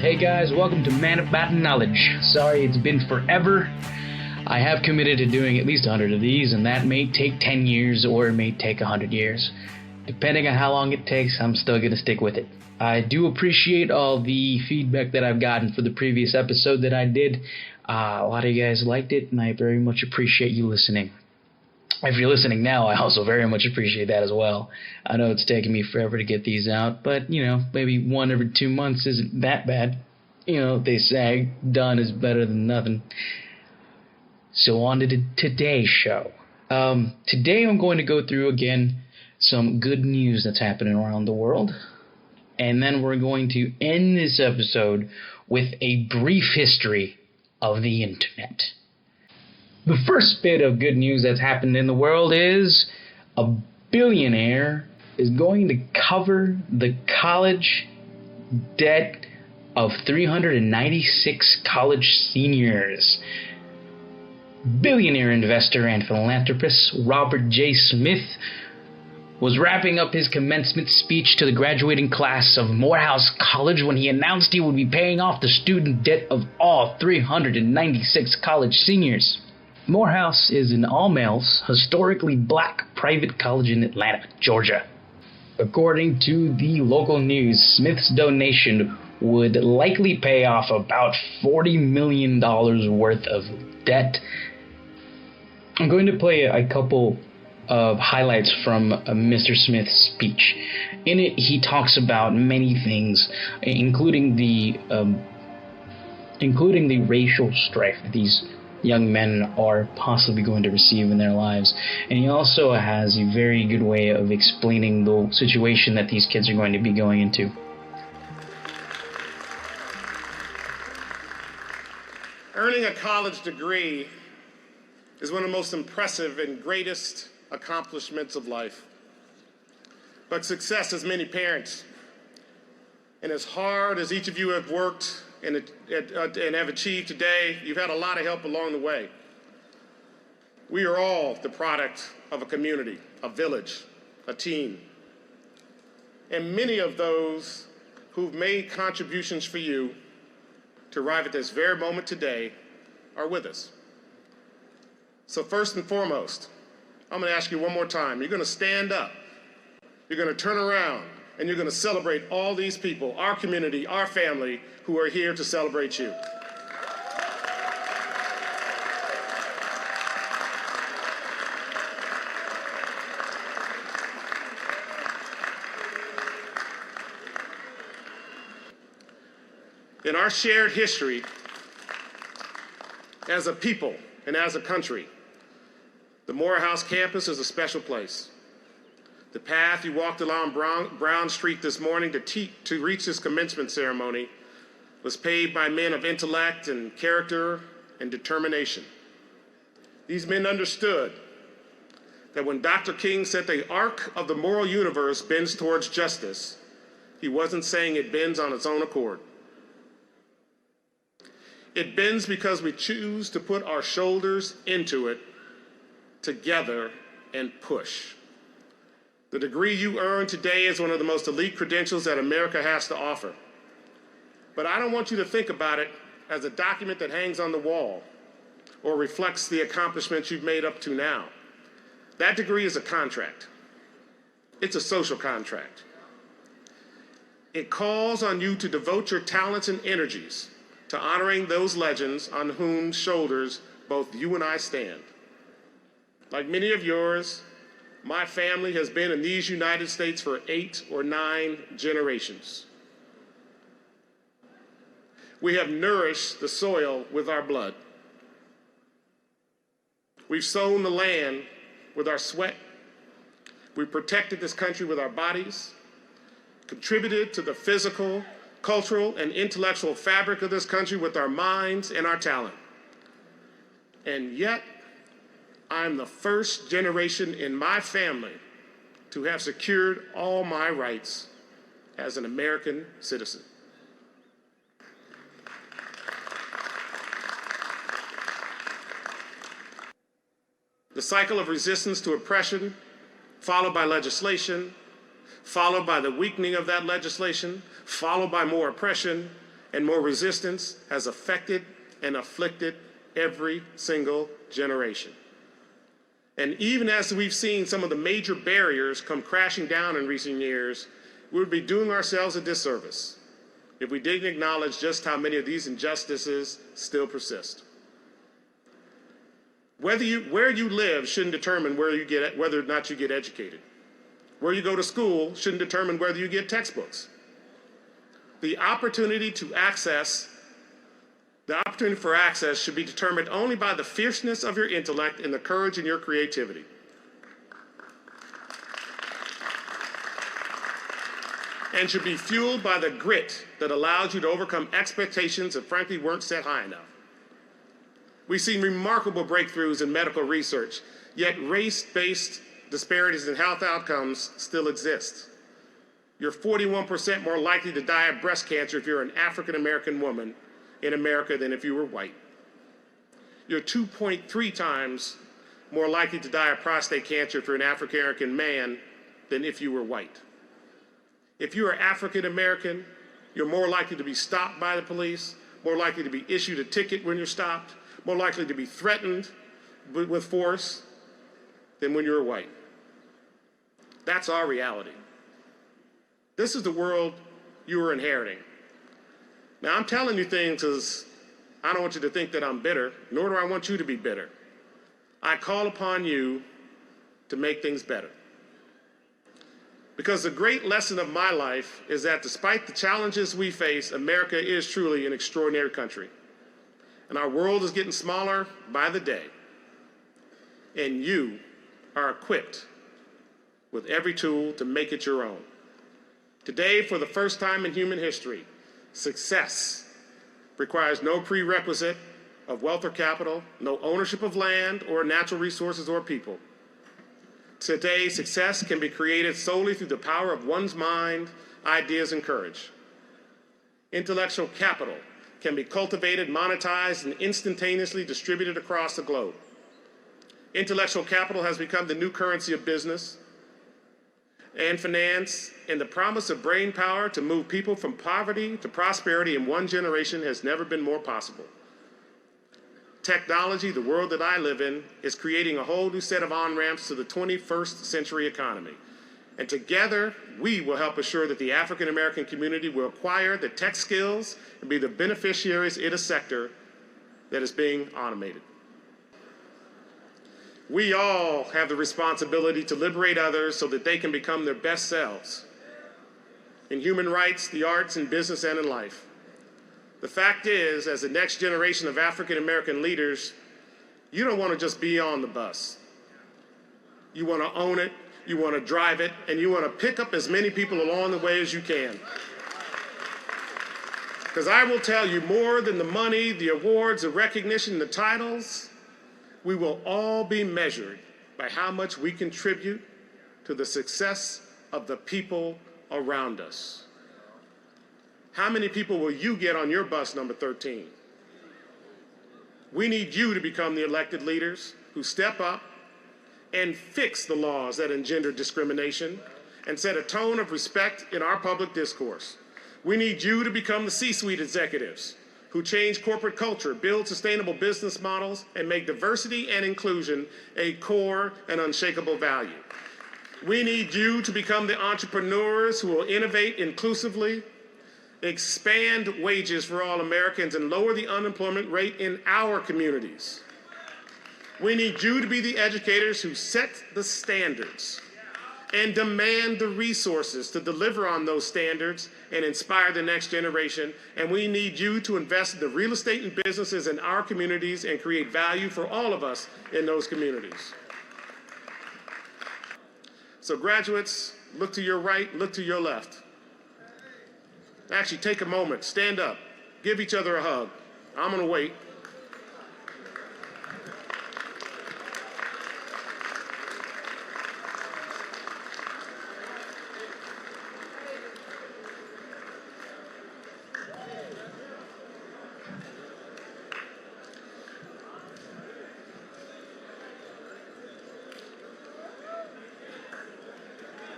Hey guys, welcome to Man About Knowledge. Sorry it's been forever. I have committed to doing at least 100 of these, and that may take 10 years or it may take 100 years. Depending on how long it takes, I'm still going to stick with it. I do appreciate all the feedback that I've gotten for the previous episode that I did. A lot of you guys liked it, and I very much appreciate you listening. If you're listening now, I also very much appreciate that as well. I know it's taken me forever to get these out, but, maybe one every 2 months isn't that bad. They say done is better than nothing. So on to today's show. Today I'm going to go through, again, some good news that's happening around the world. And then we're going to end this episode with a brief history of the internet. The first bit of good news that's happened in the world is a billionaire is going to cover the college debt of 396 college seniors. Billionaire investor and philanthropist Robert J. Smith was wrapping up his commencement speech to the graduating class of Morehouse College when he announced he would be paying off the student debt of all 396 college seniors. Morehouse is an all-males, historically black private college in Atlanta, Georgia. According to the local news, Smith's donation would likely pay off about $40 million worth of debt. I'm going to play a couple of highlights from Mr. Smith's speech. In it, he talks about many things, including the racial strife that these young men are possibly going to receive in their lives. And he also has a very good way of explaining the situation that these kids are going to be going into. Earning a college degree is one of the most impressive and greatest accomplishments of life. But success has many parents. And as hard as each of you have worked and have achieved today, you've had a lot of help along the way. We are all the product of a community, a village, a team. And many of those who've made contributions for you to arrive at this very moment today are with us. So first and foremost, I'm going to ask you one more time. You're going to stand up, you're going to turn around, and you're going to celebrate all these people, our community, our family, who are here to celebrate you. In our shared history, as a people and as a country, the Morehouse campus is a special place. The path you walked along Brown Street this morning to reach this commencement ceremony was paved by men of intellect and character and determination. These men understood that when Dr. King said the arc of the moral universe bends towards justice, he wasn't saying it bends on its own accord. It bends because we choose to put our shoulders into it together and push. The degree you earn today is one of the most elite credentials that America has to offer. But I don't want you to think about it as a document that hangs on the wall or reflects the accomplishments you've made up to now. That degree is a contract. It's a social contract. It calls on you to devote your talents and energies to honoring those legends on whose shoulders both you and I stand. Like many of yours, my family has been in these United States for 8 or 9 generations. We have nourished the soil with our blood. We've sown the land with our sweat. We've protected this country with our bodies, contributed to the physical, cultural, and intellectual fabric of this country with our minds and our talent. And yet, I'm the first generation in my family to have secured all my rights as an American citizen. The cycle of resistance to oppression, followed by legislation, followed by the weakening of that legislation, followed by more oppression, and more resistance has affected and afflicted every single generation. And even as we've seen some of the major barriers come crashing down in recent years, we would be doing ourselves a disservice if we didn't acknowledge just how many of these injustices still persist. Where you live shouldn't determine whether or not you get educated. Where you go to school shouldn't determine whether you get textbooks. The opportunity for access should be determined only by the fierceness of your intellect and the courage in your creativity. And should be fueled by the grit that allows you to overcome expectations that frankly weren't set high enough. We've seen remarkable breakthroughs in medical research, yet race-based disparities in health outcomes still exist. You're 41% more likely to die of breast cancer if you're an African-American woman in America than if you were white. You're 2.3 times more likely to die of prostate cancer if you're an African-American man than if you were white. If you are African-American, you're more likely to be stopped by the police, more likely to be issued a ticket when you're stopped, more likely to be threatened with force than when you're white. That's our reality. This is the world you are inheriting. Now, I'm telling you things because I don't want you to think that I'm bitter, nor do I want you to be bitter. I call upon you to make things better. Because the great lesson of my life is that despite the challenges we face, America is truly an extraordinary country. And our world is getting smaller by the day. And you are equipped with every tool to make it your own. Today, for the first time in human history, success requires no prerequisite of wealth or capital, no ownership of land or natural resources or people. Today, success can be created solely through the power of one's mind, ideas, and courage. Intellectual capital can be cultivated, monetized, and instantaneously distributed across the globe. Intellectual capital has become the new currency of business and finance, and the promise of brain power to move people from poverty to prosperity in one generation has never been more possible. Technology, the world that I live in, is creating a whole new set of on-ramps to the 21st century economy. And together, we will help assure that the African American community will acquire the tech skills and be the beneficiaries in a sector that is being automated. We all have the responsibility to liberate others so that they can become their best selves in human rights, the arts, in business, and in life. The fact is, as the next generation of African American leaders, you don't want to just be on the bus. You want to own it, you want to drive it, and you want to pick up as many people along the way as you can. Because I will tell you, more than the money, the awards, the recognition, the titles, we will all be measured by how much we contribute to the success of the people around us. How many people will you get on your bus number 13? We need you to become the elected leaders who step up and fix the laws that engender discrimination and set a tone of respect in our public discourse. We need you to become the C-suite executives who change corporate culture, build sustainable business models, and make diversity and inclusion a core and unshakable value. We need you to become the entrepreneurs who will innovate inclusively, expand wages for all Americans, and lower the unemployment rate in our communities. We need you to be the educators who set the standards and demand the resources to deliver on those standards and inspire the next generation. And we need you to invest in the real estate and businesses in our communities and create value for all of us in those communities. So graduates, look to your right, look to your left. Actually, take a moment, stand up, give each other a hug. I'm gonna wait.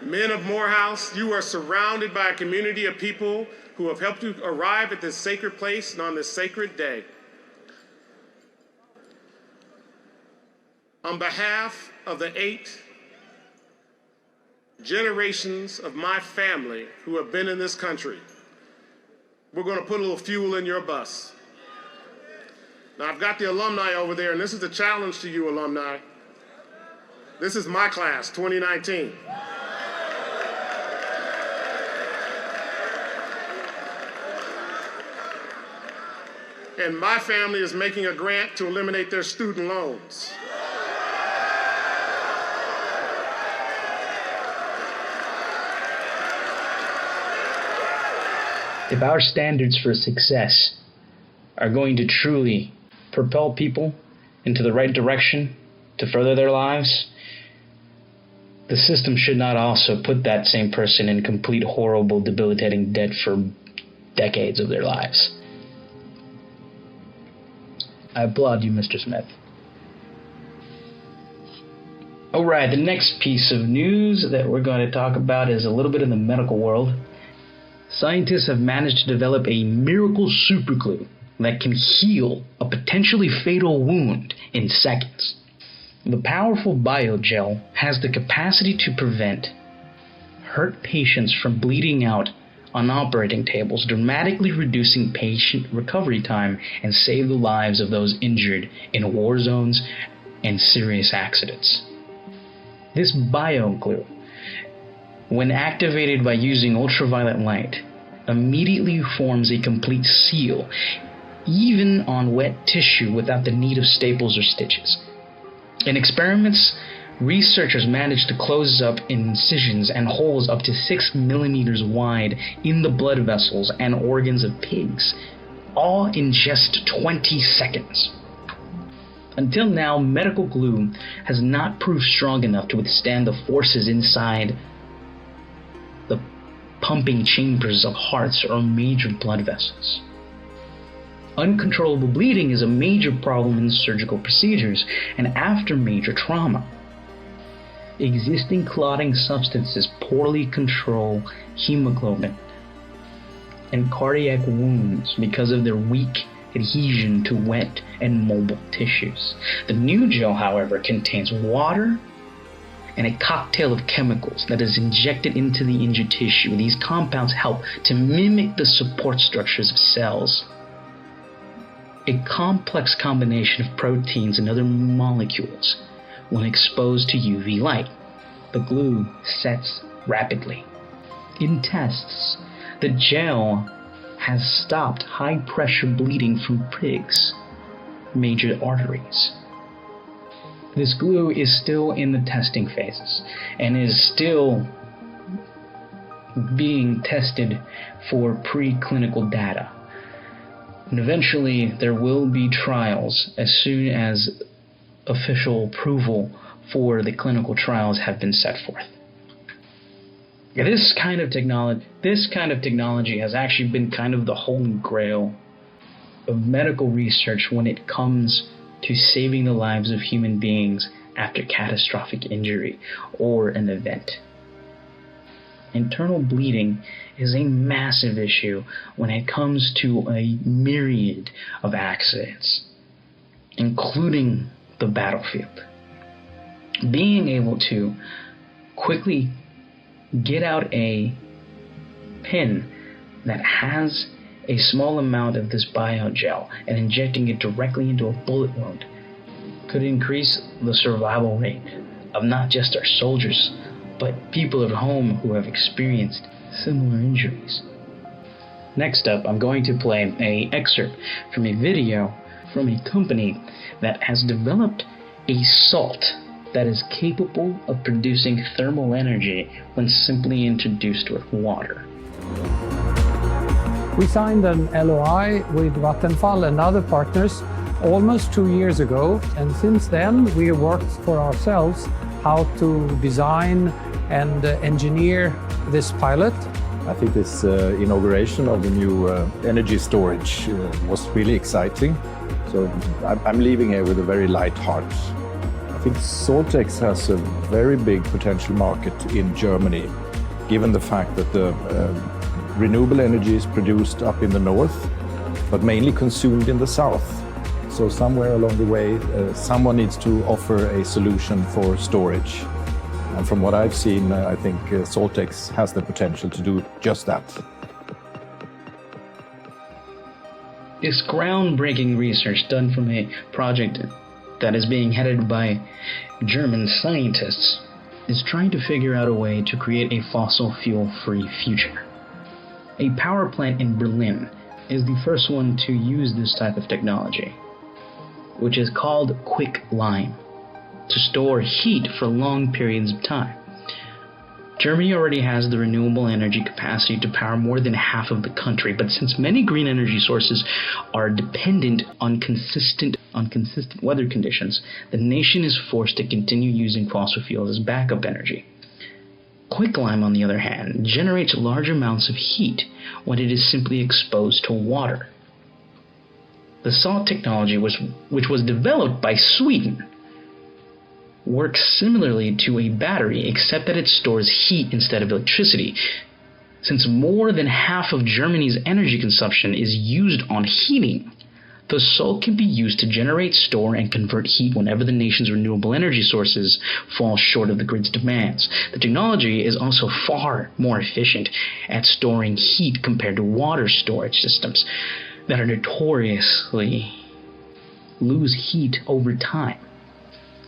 Men of Morehouse, you are surrounded by a community of people who have helped you arrive at this sacred place and on this sacred day. On behalf of the 8 generations of my family who have been in this country, we're going to put a little fuel in your bus. Now, I've got the alumni over there, and this is a challenge to you, alumni. This is my class, 2019. And my family is making a grant to eliminate their student loans. If our standards for success are going to truly propel people into the right direction to further their lives, the system should not also put that same person in complete, horrible, debilitating debt for decades of their lives. I applaud you, Mr. Smith. Alright, the next piece of news that we're going to talk about is a little bit in the medical world. Scientists have managed to develop a miracle superglue that can heal a potentially fatal wound in seconds. The powerful biogel has the capacity to prevent hurt patients from bleeding out on operating tables, dramatically reducing patient recovery time and save the lives of those injured in war zones and serious accidents. This bioglue, when activated by using ultraviolet light, immediately forms a complete seal, even on wet tissue without the need of staples or stitches. In experiments, researchers managed to close up incisions and holes up to 6 millimeters wide in the blood vessels and organs of pigs, all in just 20 seconds. Until now, medical glue has not proved strong enough to withstand the forces inside the pumping chambers of hearts or major blood vessels. Uncontrollable bleeding is a major problem in surgical procedures and after major trauma. Existing clotting substances poorly control hemoglobin and cardiac wounds because of their weak adhesion to wet and mobile tissues. The new gel, however, contains water and a cocktail of chemicals that is injected into the injured tissue. These compounds help to mimic the support structures of cells. A complex combination of proteins and other molecules when exposed to UV light. The glue sets rapidly. In tests, the gel has stopped high-pressure bleeding from pigs' major arteries. This glue is still in the testing phases and is still being tested for preclinical data. And eventually there will be trials as soon as official approval for the clinical trials have been set forth. This kind of technology has actually been kind of the holy grail of medical research when it comes to saving the lives of human beings after catastrophic injury or an event. Internal bleeding is a massive issue when it comes to a myriad of accidents, including the battlefield. Being able to quickly get out a pin that has a small amount of this biogel and injecting it directly into a bullet wound could increase the survival rate of not just our soldiers, but people at home who have experienced similar injuries. Next up, I'm going to play an excerpt from a video from a company that has developed a salt that is capable of producing thermal energy when simply introduced with water. We signed an LOI with Vattenfall and other partners almost 2 years ago, and since then we have worked for ourselves how to design and engineer this pilot. I think this inauguration of the new energy storage was really exciting. So I'm leaving here with a very light heart. I think Saltex has a very big potential market in Germany, given the fact that the renewable energy is produced up in the north, but mainly consumed in the south. So somewhere along the way, someone needs to offer a solution for storage. And from what I've seen, I think Saltex has the potential to do just that. This groundbreaking research done from a project that is being headed by German scientists is trying to figure out a way to create a fossil fuel-free future. A power plant in Berlin is the first one to use this type of technology, which is called quicklime, to store heat for long periods of time. Germany already has the renewable energy capacity to power more than half of the country, but since many green energy sources are dependent on consistent weather conditions, the nation is forced to continue using fossil fuels as backup energy. Quicklime, on the other hand, generates large amounts of heat when it is simply exposed to water. The salt technology, which was developed by Sweden, works similarly to a battery, except that it stores heat instead of electricity. Since more than half of Germany's energy consumption is used on heating, the salt can be used to generate, store, and convert heat whenever the nation's renewable energy sources fall short of the grid's demands. The technology is also far more efficient at storing heat compared to water storage systems that are notoriously lose heat over time.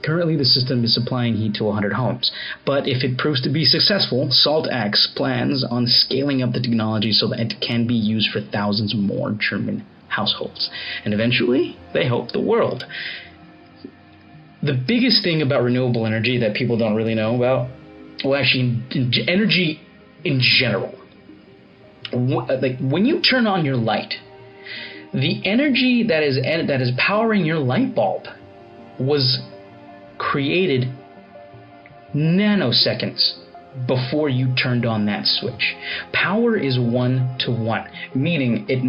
Currently, the system is supplying heat to 100 homes, but if it proves to be successful, SaltX plans on scaling up the technology so that it can be used for thousands more German households, and eventually, they hope the world. The biggest thing about renewable energy that people don't really know about, well, actually, energy in general, like when you turn on your light, the energy that is powering your light bulb was created nanoseconds before you turned on that switch. Power is 1-to-1, meaning it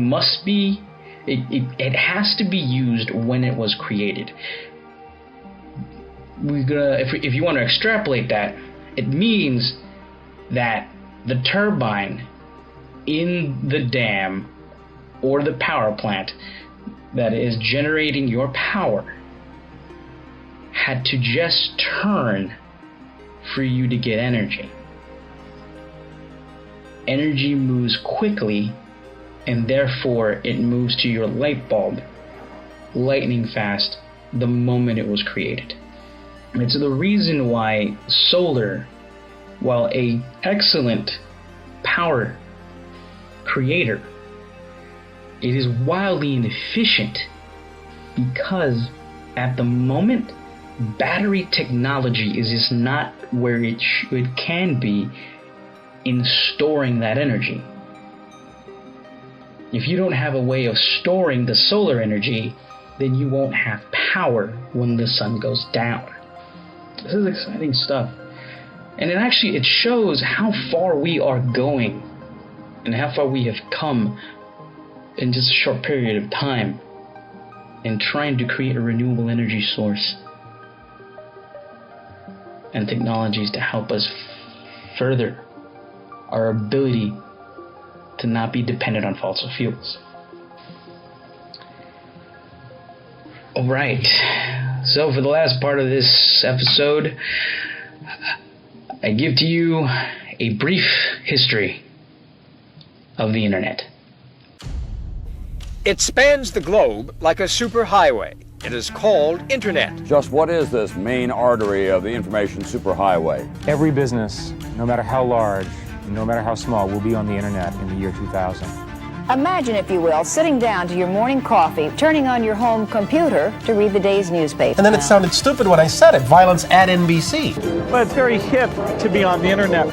has to be used when it was created. If you want to extrapolate that, it means that the turbine in the dam or the power plant that is generating your power had to just turn for you to get energy. Energy moves quickly, and therefore it moves to your light bulb lightning fast the moment it was created. It's the reason why solar, while an excellent power creator, it is wildly inefficient because at the moment battery technology is just not where it can be in storing that energy. If you don't have a way of storing the solar energy, then you won't have power when the sun goes down. This is exciting stuff. And it shows how far we are going and how far we have come in just a short period of time in trying to create a renewable energy source and technologies to help us further our ability to not be dependent on fossil fuels. Alright, so for the last part of this episode, I give to you a brief history of the internet. It spans the globe like a superhighway. It is called Internet. Just what is this main artery of the information superhighway? Every business, no matter how large, no matter how small, will be on the internet in the year 2000. Imagine, if you will, sitting down to your morning coffee, turning on your home computer to read the day's newspaper. And then it sounded stupid when I said it. Violence at NBC. Well, it's very hip to be on the internet.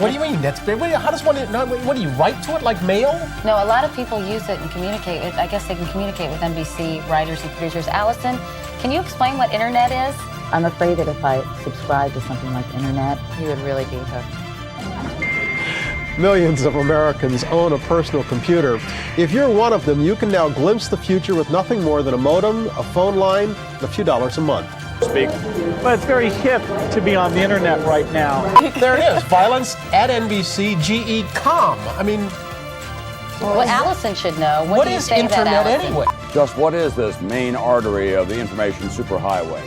What do you mean? How does one? What do you write to it like mail? No, a lot of people use it and communicate. I guess they can communicate with NBC writers and producers. Allison, can you explain what internet is? I'm afraid that if I subscribe to something like internet, you would really be hooked. Millions of Americans own a personal computer. If you're one of them, you can now glimpse the future with nothing more than a modem, a phone line, and a few dollars a month. Speak. But it's very hip to be on the internet right now. There it is. Violence at NBC, GE.com. I mean, Well, Allison should know. When what do you is say internet that, Allison? anyway? Just what is this main artery of the information superhighway?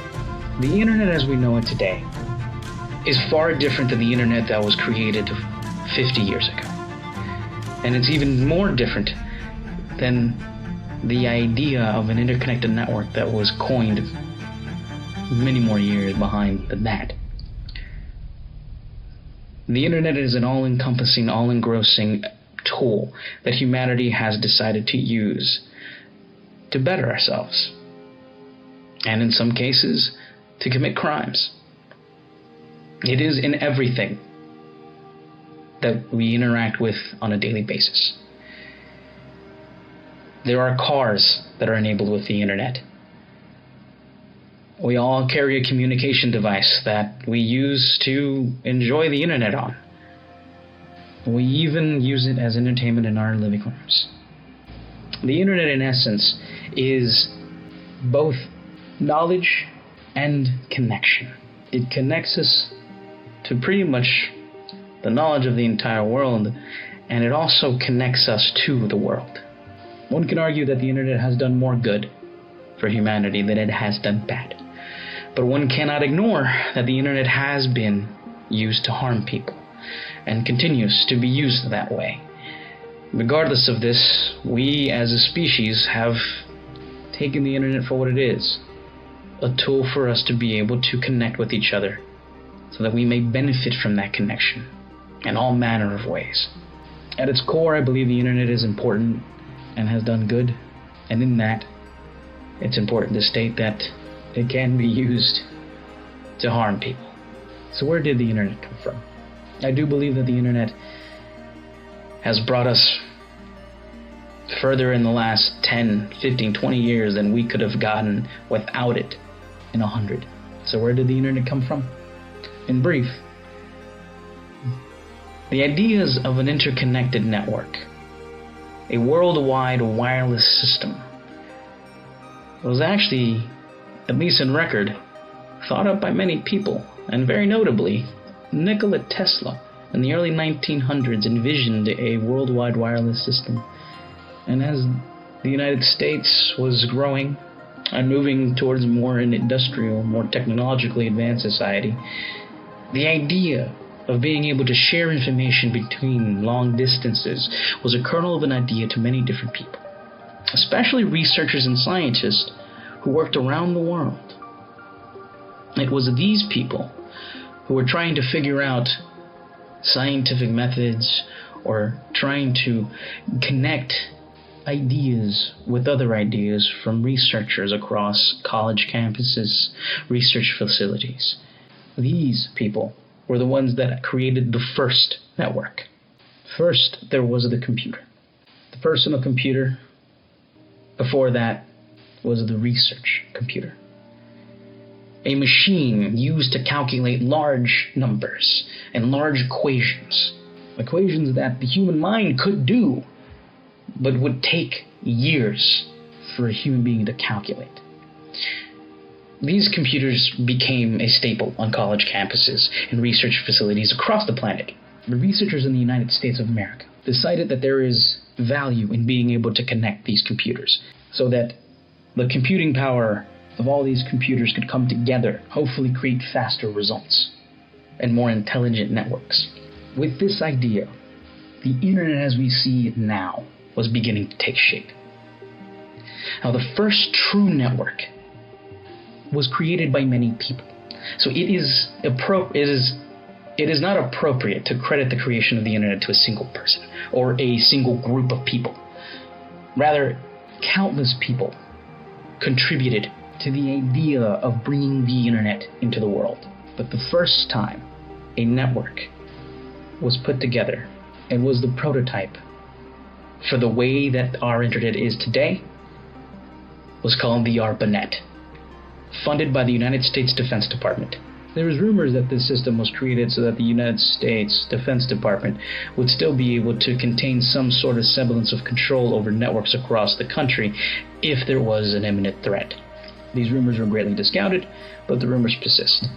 The internet as we know it today is far different than the internet that was created 50 years ago. And it's even more different than the idea of an interconnected network that was coined many more years behind than that. The internet is an all-encompassing, all-engrossing tool that humanity has decided to use to better ourselves, and in some cases, to commit crimes. It is in everything that we interact with on a daily basis. There are cars that are enabled with the internet. We all carry a communication device that we use to enjoy the internet on. We even use it as entertainment in our living rooms. The internet, in essence, is both knowledge and connection. It connects us to pretty much the knowledge of the entire world, and it also connects us to the world. One can argue that the internet has done more good for humanity than it has done bad. But one cannot ignore that the internet has been used to harm people and continues to be used that way. Regardless of this, we as a species have taken the internet for what it is, a tool for us to be able to connect with each other so that we may benefit from that connection in all manner of ways. At its core, I believe the internet is important and has done good, and in that, it's important to state that it can be used to harm people. So where did the internet come from? I do believe that the internet has brought us further in the last 10, 15, 20 years than we could have gotten without it in 100. So where did the internet come from? In brief, the ideas of an interconnected network, a worldwide wireless system, was actually, at least in record, thought up by many people, and very notably, Nikola Tesla in the early 1900s envisioned a worldwide wireless system. And as the United States was growing and moving towards more an industrial, more technologically advanced society, the idea of being able to share information between long distances was a kernel of an idea to many different people, especially researchers and scientists who worked around the world. It was these people who were trying to figure out scientific methods or trying to connect ideas with other ideas from researchers across college campuses, research facilities. These people were the ones that created the first network. First, there was the computer. The personal computer. Before that was the research computer. A machine used to calculate large numbers and large equations. Equations that the human mind could do, but would take years for a human being to calculate. These computers became a staple on college campuses and research facilities across the planet. The researchers in the United States of America decided that there is value in being able to connect these computers so that the computing power of all these computers could come together, hopefully create faster results and more intelligent networks. With this idea, the internet as we see it now was beginning to take shape. Now, the first true network was created by many people. So it is not appropriate to credit the creation of the internet to a single person or a single group of people. Rather, countless people contributed to the idea of bringing the internet into the world. But the first time a network was put together and was the prototype for the way that our internet is today was called the ARPANET, funded by the United States Defense Department. There was rumors that this system was created so that the United States Defense Department would still be able to contain some sort of semblance of control over networks across the country if there was an imminent threat. These rumors were greatly discounted, but the rumors persist.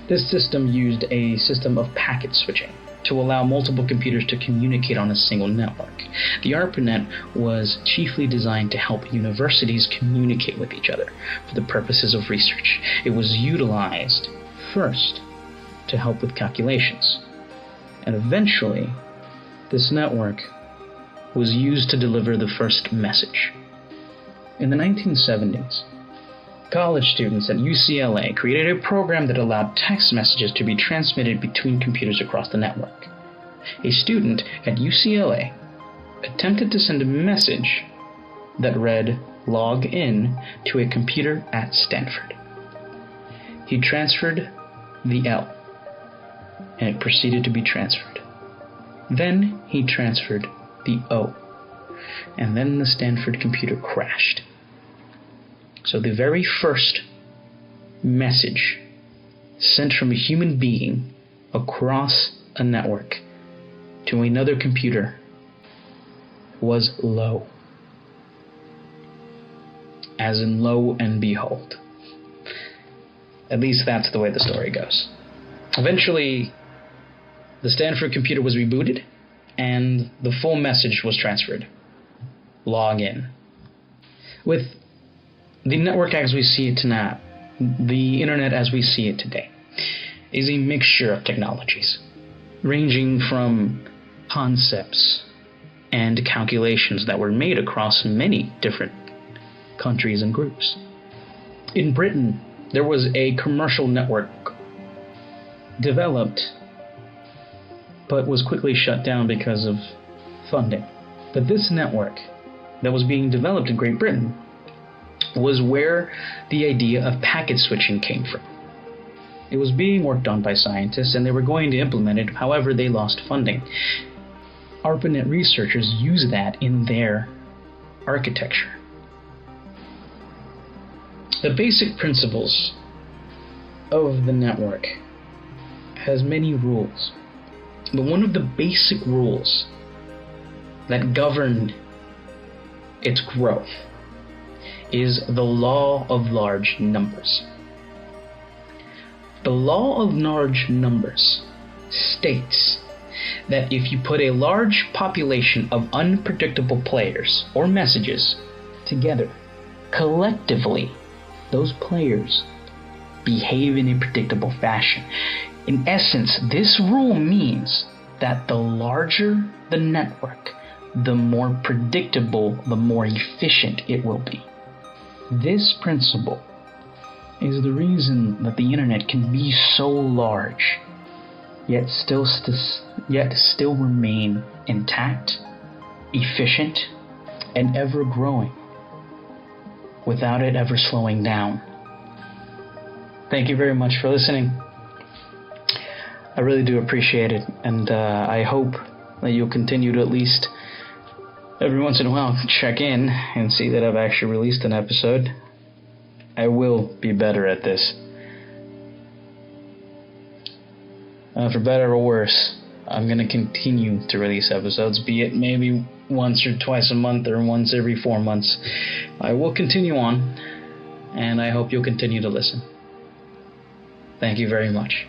This system used a system of packet switching to allow multiple computers to communicate on a single network. The ARPANET was chiefly designed to help universities communicate with each other for the purposes of research. It was utilized first to help with calculations, and eventually this network was used to deliver the first message. In the 1970s, college students at UCLA created a program that allowed text messages to be transmitted between computers across the network. A student at UCLA attempted to send a message that read "log in" to a computer at Stanford. He transferred the L, and it proceeded to be transferred. Then he transferred the O, and then the Stanford computer crashed. So the very first message sent from a human being across a network to another computer was low. As in lo and behold. At least that's the way the story goes. Eventually, the Stanford computer was rebooted and the full message was transferred. Log in. With the network as we see it tonight, the internet as we see it today, is a mixture of technologies, ranging from concepts and calculations that were made across many different countries and groups. In Britain, there was a commercial network developed, but was quickly shut down because of funding. But this network that was being developed in Great Britain was where the idea of packet switching came from. It was being worked on by scientists and they were going to implement it, however they lost funding. ARPANET researchers use that in their architecture. The basic principles of the network has many rules, but one of the basic rules that govern its growth is the law of large numbers. The law of large numbers states that if you put a large population of unpredictable players or messages together, collectively, those players behave in a predictable fashion. In essence, this rule means that the larger the network, the more predictable, the more efficient it will be. This principle is the reason that the internet can be so large, yet still remain intact, efficient, and ever growing, without it ever slowing down. Thank you very much for listening. I really do appreciate it, and I hope that you'll continue to at least every once in a while check in and see that I've actually released an episode. I will be better at this. For better or worse, I'm going to continue to release episodes, be it maybe once or twice a month or once every 4 months. I will continue on, and I hope you'll continue to listen. Thank you very much.